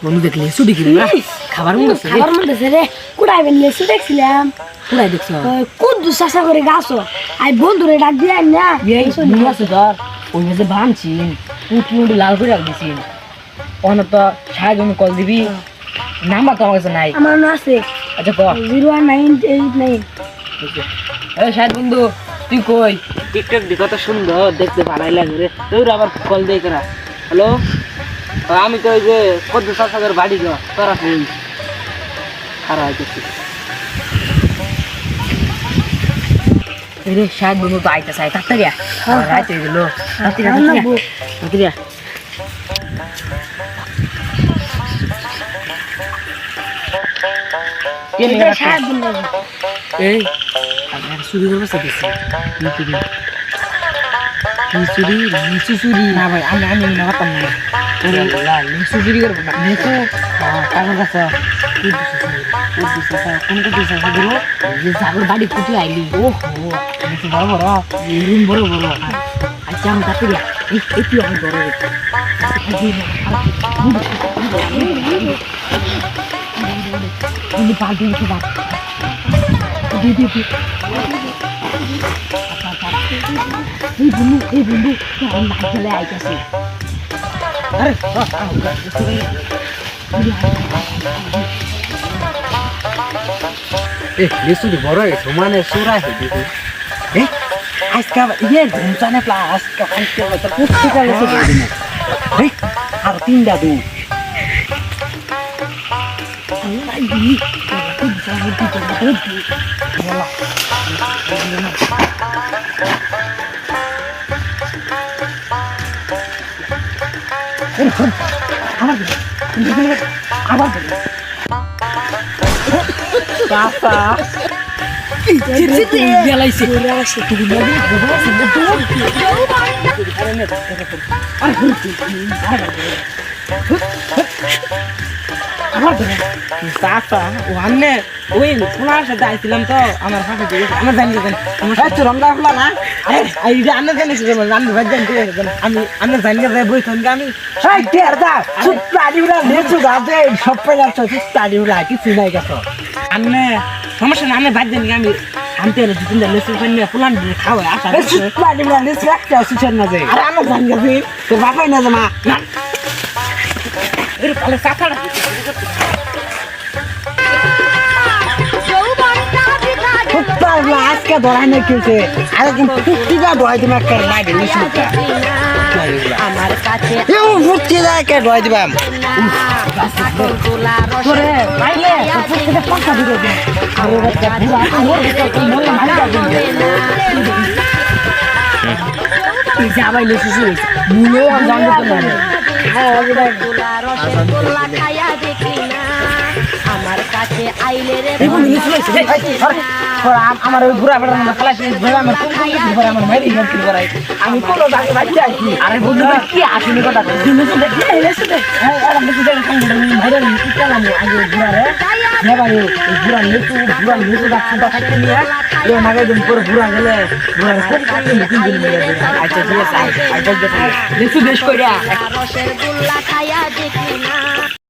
বন্ধু দেখলি লেসু দেখলি না খাবার মন আছে খাবার মন আছে রে কুড়াইবেন লেসু দেখছিলাম পুরাই দেখছো কোন দুসাসা করে গাছো আই বন্ধুরে ডাক দিয়ে আই না এই মনে আছে ধর ওই যে ভাঙছিন পুটি লাল করে রাখ দিছিন অনেক তো সারা জন্য কল দিবি নাম্বার তো আমার কাছে নাই আমার না আছে আচ্ছা ক 01989 এই সাহেব বন্ধু তুই কই টিকটক দি কত সুন্দর দেখতে ভালোই লাগে রে তোর আবার কল দেই করা হ্যালো আমি তো ওই যে কত সাসাদের বাড়ি গো তোরা কই খারাপ হইতেছে রে সাহেব বন্ধু তো আইতে চাই তাড়াতাড়ি রাত হয়ে গেল তাড়াতাড়ি এটা সাহেব বন্ধু এই আমার চুরি করবো চাইছি লিচু চুরি না ভাই আমি না পারতাম না লিচু চুরি করবো না লিচু কাগজ আছে কোন দিছে দিল যে সাগর বাড়ি কুটি আইলি ও হো লিচু বড় বড় রুম বড় বড় আচ্ছা আমি তাতে একটু আমি বড় ini pagi itu bang, ini bumbu, jangan lagi lah aja sih. Lesu di bawah itu mana surah itu? Aska, iya, jangan pelas, aska, terus kita lesu begini. Artinya tuh. Ini aku bisa lebih lebih. Papa. Dia lagi sih. Safa, ওখানে ওই fuller সাথে আইছিলাম তো আমার সাথে দিয়েছে আমার জানি গেছেন আমার সাথে রমলা ফুলা না এই যে আমি জানিছি যে জানি ভাই জানি আমি জানি যে বই সঙ্গে আমি এই কেরদা সুতাড়িউরা লেচু গাছে সব পেলা তো সুতাড়িউরা কিছু নাই গেছো আন্নে সমস্যা না আমি ভাই জানি আমি শান্তি হলে দুদিন লেচু পানি ফুলান দিয়ে খাওয়া আশা সুতাড়িউরা লেচু একটা সুচেন না যে আরে আমি জানি গেছি তো বাপাই না জামা না এর ফলে সাকাড়া আজকে ধরাই না কেউছে আর একদিন ফুটিটা ধরাই দিবা একটা লাগে নিশুটা আমার কাছে এও ফুটি যায় কে ধরাই দিবাম তোরে পাইলে ফুটিটা পাঁচটা দিবে আর ওটা পুরো মোর ভিতর তো মোর মারি যাবে এই যাবাই লেসুসু মুলো জানতে তো না হ্যাঁ ওটা রসগোল্লা খায়া দেখি না আমার কাছে আইলে রে আমার ওই ঘুরা বেড়ার মধ্যে খালাসি আমার ঘুরে আমার মেরি গেল করাই আমি কোনো দাঁড়িয়ে বাচ্চা আছি আরে বন্ধু কি আসলে কথা দিনেছো দেখি এসে দেখ হ্যাঁ আর আমি কিছু জানি না ভাইরা কি করলাম আগে ঘুরারে না ভাই ঘুরা নিচু ডাক্তার দেখাতে নিয়ে এই নাগে দিন পরে ঘুরা গেলে ঘুরা খুব কাছে মিটিং দিন নিয়ে আচ্ছা ঠিক আছে আচ্ছা নিচু দেশ কইরা রসের গোল্লা খায়া দেখি না